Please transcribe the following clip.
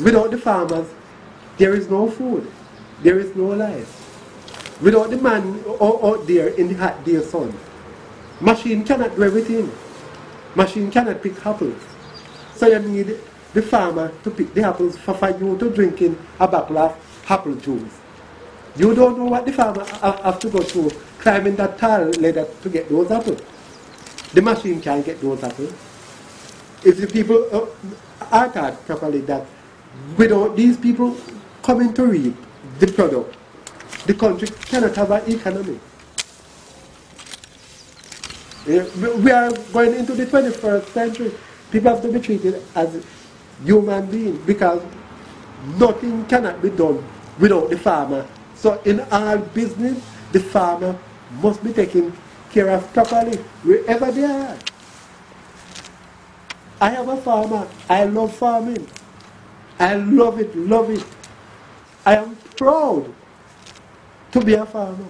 Without the farmers, there is no food. There is no life. Without the man out there in the hot day sun, machine cannot do everything. Machine cannot pick apples. So you need the farmer to pick the apples for you to drink in a bottle of apple juice. You don't know what the farmer have to go through, climbing that tall ladder to get those apples. The machine can't get those apples. If the people are taught properly that without these people coming to reap the product, the country cannot have an economy. We are going into the 21st century. People have to be treated as human beings because nothing cannot be done without the farmer. So in all business, the farmer must be taken care of properly wherever they are. I am a farmer. I love farming. I love it, love it. I am proud to be a farmer.